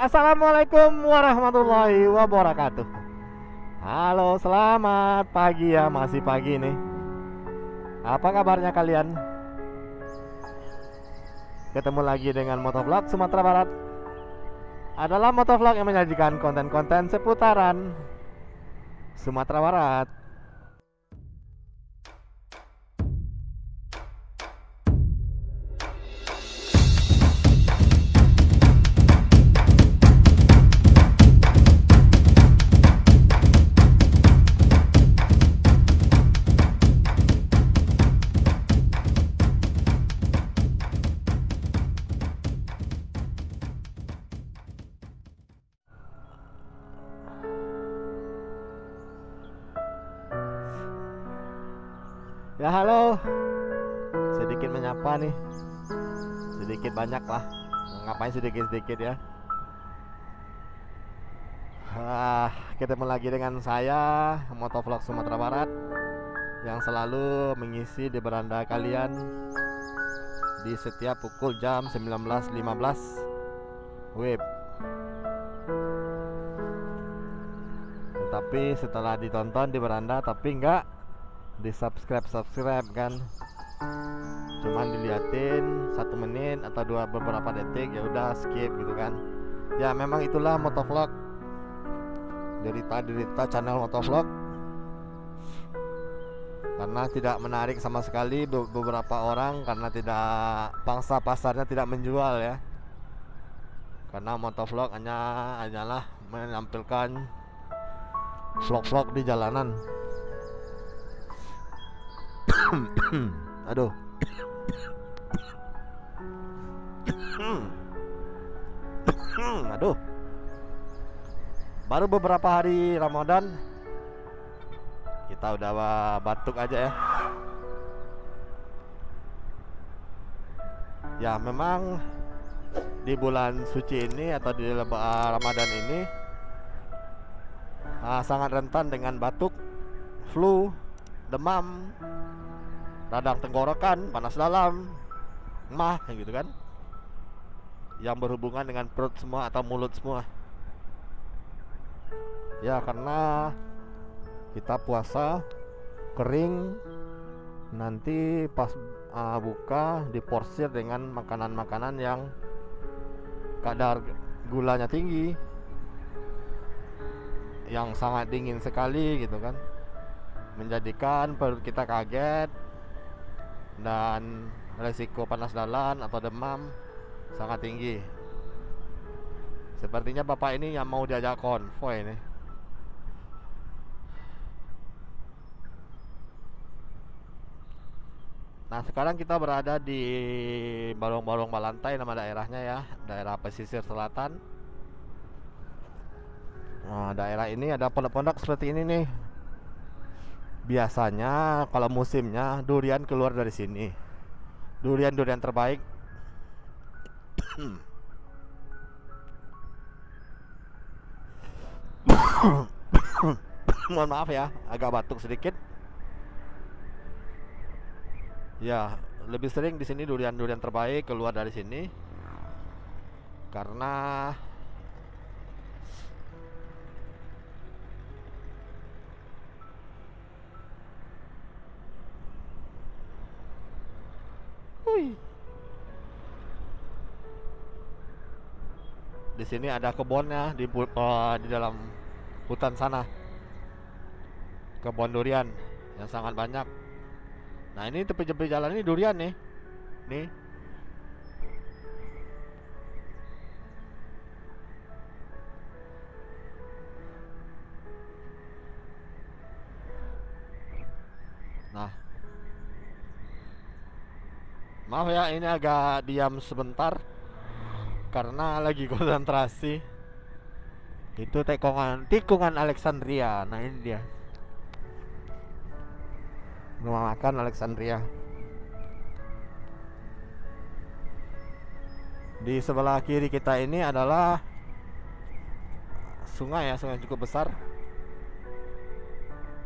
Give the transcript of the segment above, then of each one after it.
Assalamualaikum warahmatullahi wabarakatuh. Halo, selamat pagi ya, masih pagi nih. Apa kabarnya kalian? Ketemu lagi dengan Motovlog Sumatera Barat. Adalah motovlog yang menyajikan konten-konten seputaran Sumatera Barat. Ya halo, sedikit menyapa nih. Sedikit banyak lah. Ngapain sedikit-sedikit ya. Ketemu lagi dengan saya, Motovlog Sumatera Barat, yang selalu mengisi di beranda kalian di setiap pukul jam 19.15 WIB. Tetapi setelah ditonton di beranda tapi nggak di subscribe kan, cuman diliatin 1 menit atau beberapa detik, ya udah skip gitu kan. Ya memang itulah motovlog, derita channel motovlog, karena tidak menarik sama sekali beberapa orang, karena tidak, pangsa pasarnya tidak menjual ya. Karena motovlog hanyalah menampilkan vlog-vlog di jalanan. Aduh. Aduh. Baru beberapa hari Ramadan kita udah batuk aja ya. Ya memang di bulan suci ini atau di Ramadan ini sangat rentan dengan batuk, flu, demam, radang tenggorokan, panas dalam, emah gitu kan, yang berhubungan dengan perut semua atau mulut semua. Ya karena kita puasa kering, nanti pas buka diporsir dengan makanan-makanan yang kadar gulanya tinggi, yang sangat dingin sekali gitu kan, menjadikan perut kita kaget dan resiko panas dalam atau demam sangat tinggi. Sepertinya bapak ini yang mau diajak konvoy nih. Nah sekarang kita berada di Balong-Balong Balantai, nama daerahnya ya, daerah pesisir selatan. Nah daerah ini ada pondok-pondok seperti ini nih. Biasanya kalau musimnya durian keluar dari sini, durian terbaik. Mohon maaf ya, agak batuk sedikit. Ya, lebih sering di sini durian terbaik keluar dari sini karena di sini ada kebunnya di dalam hutan sana, kebun durian yang sangat banyak. Nah ini tepi-tepi jalan ini durian nih. Nah, maaf ya ini agak diam sebentar karena lagi konsentrasi. Itu tikungan Alexandria. Nah ini dia, rumah makan Alexandria. Di sebelah kiri kita ini adalah sungai ya, sungai cukup besar.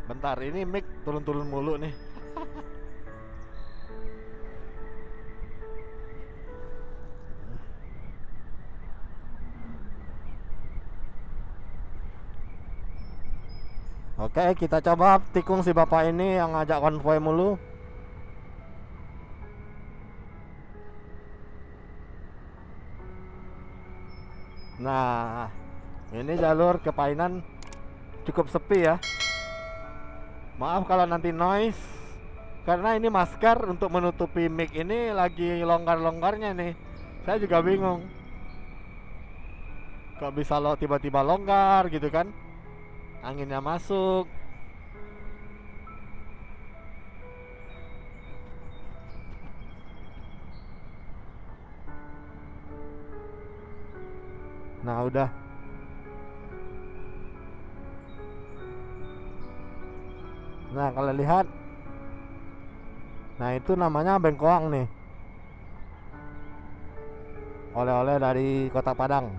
Bentar, ini mic turun-turun mulu nih. Oke, kita coba tikung si bapak ini yang ngajak konvoy mulu. Nah, ini jalur ke Painan cukup sepi ya. Maaf kalau nanti noise, karena ini masker untuk menutupi mic ini lagi longgar-longgarnya nih. Saya juga bingung, kok bisa lo tiba-tiba longgar gitu kan, anginnya masuk. Nah udah. Nah kalau lihat, nah itu namanya bengkoang nih, oleh-oleh dari Kota Padang.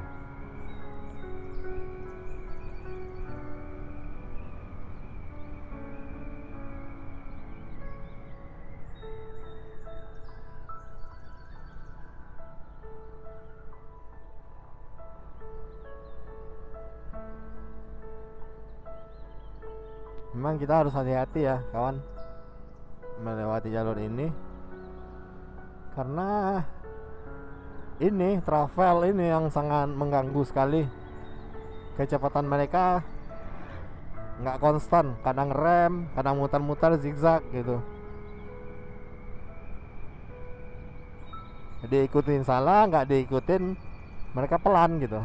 Memang kita harus hati-hati ya kawan melewati jalur ini, karena ini travel ini yang sangat mengganggu sekali. Kecepatan mereka nggak konstan, kadang rem, kadang muter-muter zigzag gitu. Diikutin salah, nggak diikutin mereka pelan gitu.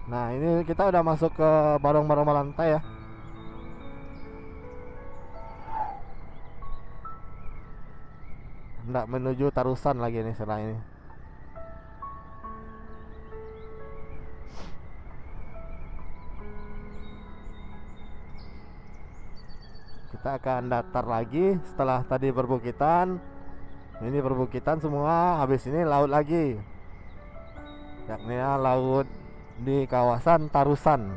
Nah ini kita udah masuk ke Barong-Barong Malantai ya. Nggak menuju Tarusan lagi nih setelah ini. Kita akan datar lagi setelah tadi perbukitan. Ini perbukitan semua, habis ini laut lagi, yakni laut di kawasan Tarusan.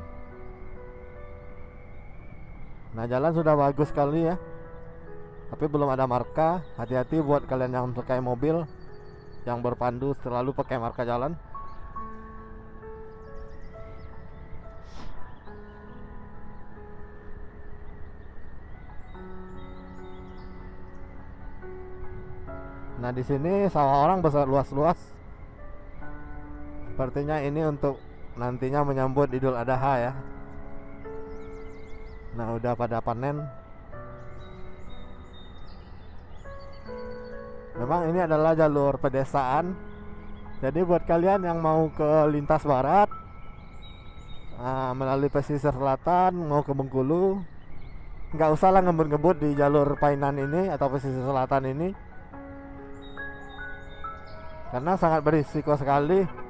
Nah jalan sudah bagus sekali ya, tapi belum ada marka. Hati-hati buat kalian yang pakai mobil, yang berpandu selalu pakai marka jalan. Nah di sini sawah orang besar luas-luas. Sepertinya ini untuk nantinya menyambut Idul Adha ya. Nah udah pada panen. Memang ini adalah jalur pedesaan. Jadi buat kalian yang mau ke lintas barat, melalui pesisir selatan mau ke Bengkulu, nggak usah lah ngebut-ngebut di jalur Painan ini atau pesisir selatan ini, karena sangat berisiko sekali.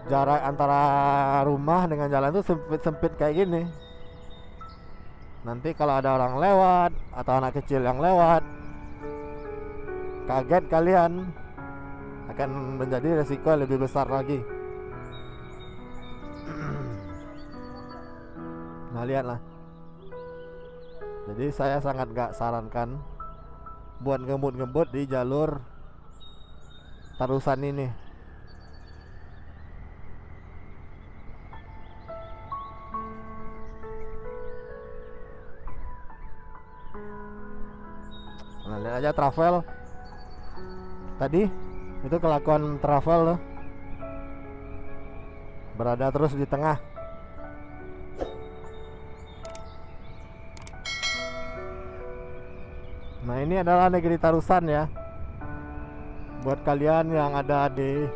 Jarak antara rumah dengan jalan itu sempit-sempit kayak gini. Nanti kalau ada orang lewat atau anak kecil yang lewat, kaget kalian, akan menjadi resiko yang lebih besar lagi. Nah lihatlah. Jadi saya sangat gak sarankan buat ngebut-ngebut di jalur Tarusan ini. Nah lihat aja travel tadi, itu kelakuan travel loh, berada terus di tengah. Nah ini adalah negeri Tarusan ya. Buat kalian yang ada di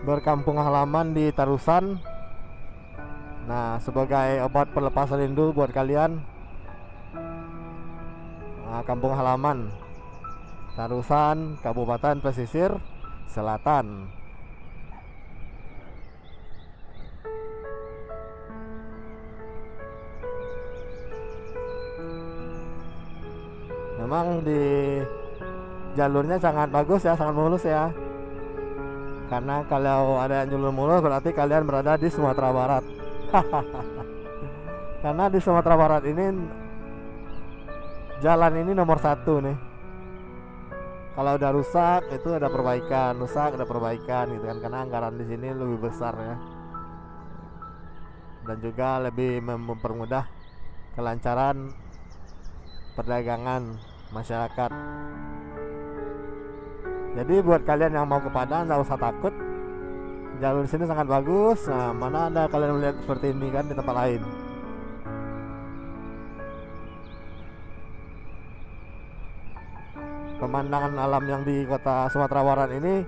berkampung halaman di Tarusan, nah sebagai obat pelepas rindu buat kalian, kampung halaman Tarusan, Kabupaten Pesisir Selatan. Memang di jalurnya sangat bagus ya, sangat mulus ya. Karena kalau ada yang jalur mulus berarti kalian berada di Sumatera Barat. Karena di Sumatera Barat ini jalan ini nomor 1 nih. Kalau udah rusak itu ada perbaikan, rusak ada perbaikan gitu kan, karena anggaran di sini lebih besar ya, dan juga lebih mempermudah kelancaran perdagangan masyarakat. Jadi buat kalian yang mau ke Padang nggak usah takut, jalur di sini sangat bagus. Nah, mana ada kalian melihat seperti ini kan di tempat lain. Pemandangan alam yang di kota Sumatera Barat ini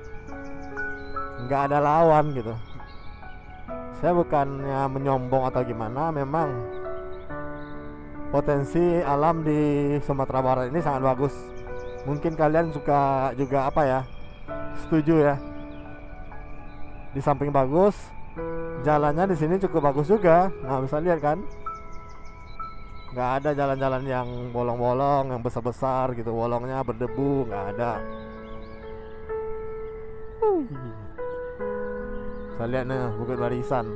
nggak ada lawan gitu. Saya bukannya menyombong atau gimana, memang potensi alam di Sumatera Barat ini sangat bagus. Mungkin kalian suka juga apa ya, setuju ya. Di samping bagus, jalannya di sini cukup bagus juga. Nah, bisa lihat kan, nggak ada jalan-jalan yang bolong-bolong, yang besar-besar gitu, bolongnya berdebu, nggak ada. Saya lihat nih Bukit Barisan.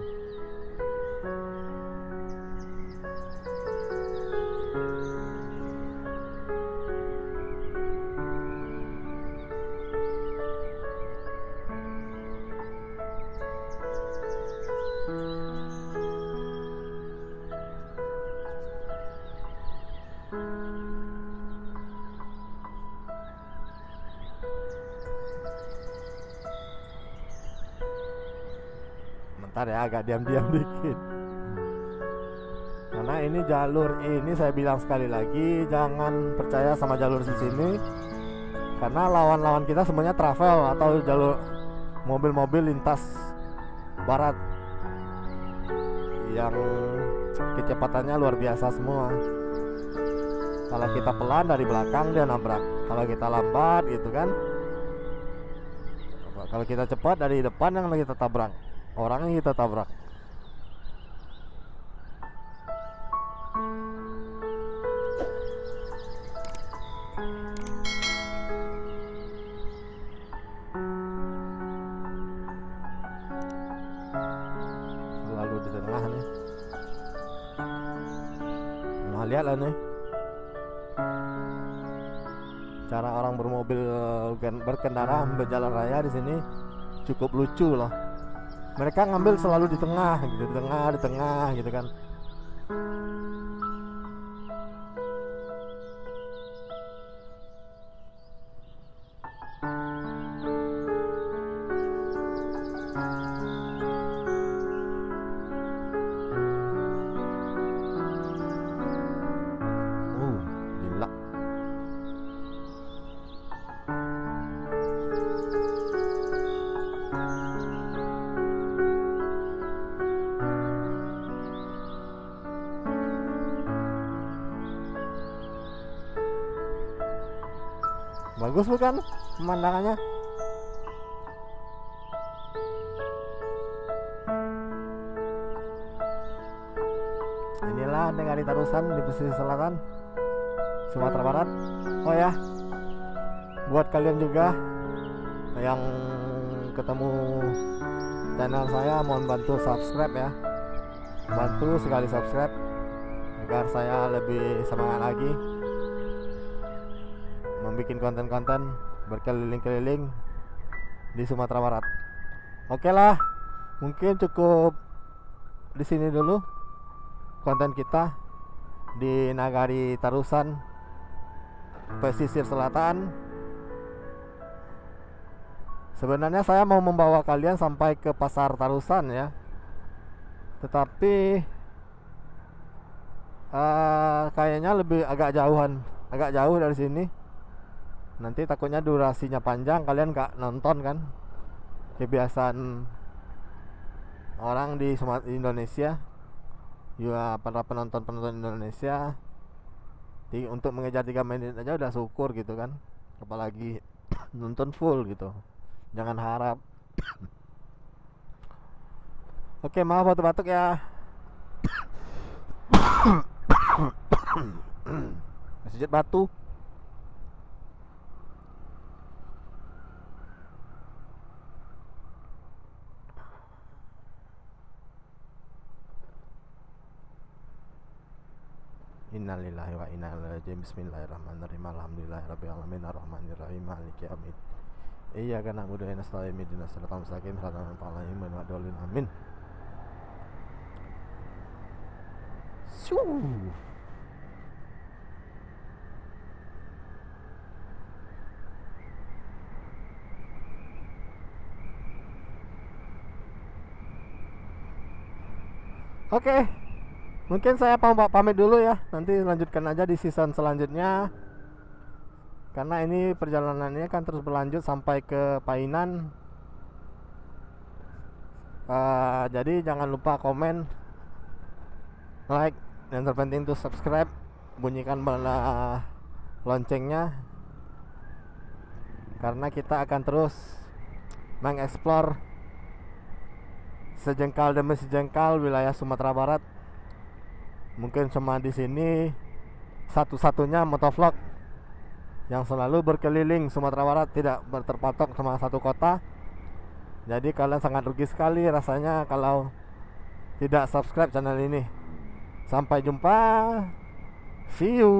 Bentar ya, agak diam-diam dikit. Karena ini jalur ini, saya bilang sekali lagi, jangan percaya sama jalur di sini. Karena lawan-lawan kita semuanya travel atau jalur mobil-mobil lintas barat yang kecepatannya luar biasa semua. Kalau kita pelan dari belakang dia nabrak, kalau kita lambat gitu kan, kalau kita cepat dari depan yang lagi kita tabrak, orang yang kita tabrak. Selalu di tengah nih. Nah, lihatlah nih cara orang bermobil berkendara berjalan raya di sini cukup lucu loh. Mereka ngambil selalu di tengah gitu, di tengah gitu kan. Gila. Bagus bukan pemandangannya? Inilah Negari Tarusan di pesisir selatan Sumatera Barat. Oh ya, buat kalian juga yang ketemu channel saya, mohon bantu subscribe ya. Bantu sekali subscribe agar saya lebih semangat lagi membuat konten-konten berkeliling-keliling di Sumatera Barat. Oke lah, mungkin cukup di sini dulu konten kita di Nagari Tarusan pesisir selatan. Sebenarnya saya mau membawa kalian sampai ke Pasar Tarusan ya, tetapi kayaknya lebih agak jauh dari sini. Nanti takutnya durasinya panjang, kalian nggak nonton kan. Kebiasaan orang di Indonesia, ya para penonton Indonesia, untuk mengejar 3 menit aja udah syukur gitu kan, apalagi nonton full gitu. Jangan harap. Oke, maaf batuk-batuk ya. Masjid batu. Innalillahi wa inna ilaihi raji'un. Bismillahirrahmanirrahim. Alhamdulillahirabbil alamin arrahmanirrahim maliki yaumiddin. Iyyaka na'budu wa iyyaka nasta'in ihdinas siratal mustaqim siratal ladzina an'amta 'alaihim. Amin. Oke, mungkin saya pamit dulu ya. Nanti lanjutkan aja di season selanjutnya. Karena ini perjalanannya kan terus berlanjut sampai ke Painan. Jadi jangan lupa komen, like, dan terpenting tuh subscribe, bunyikan loncengnya. Karena kita akan terus mengeksplor sejengkal demi sejengkal wilayah Sumatera Barat. Mungkin cuma di sini satu-satunya motovlog yang selalu berkeliling Sumatera Barat, tidak berterpatok sama satu kota. Jadi kalian sangat rugi sekali rasanya kalau tidak subscribe channel ini. Sampai jumpa, see you.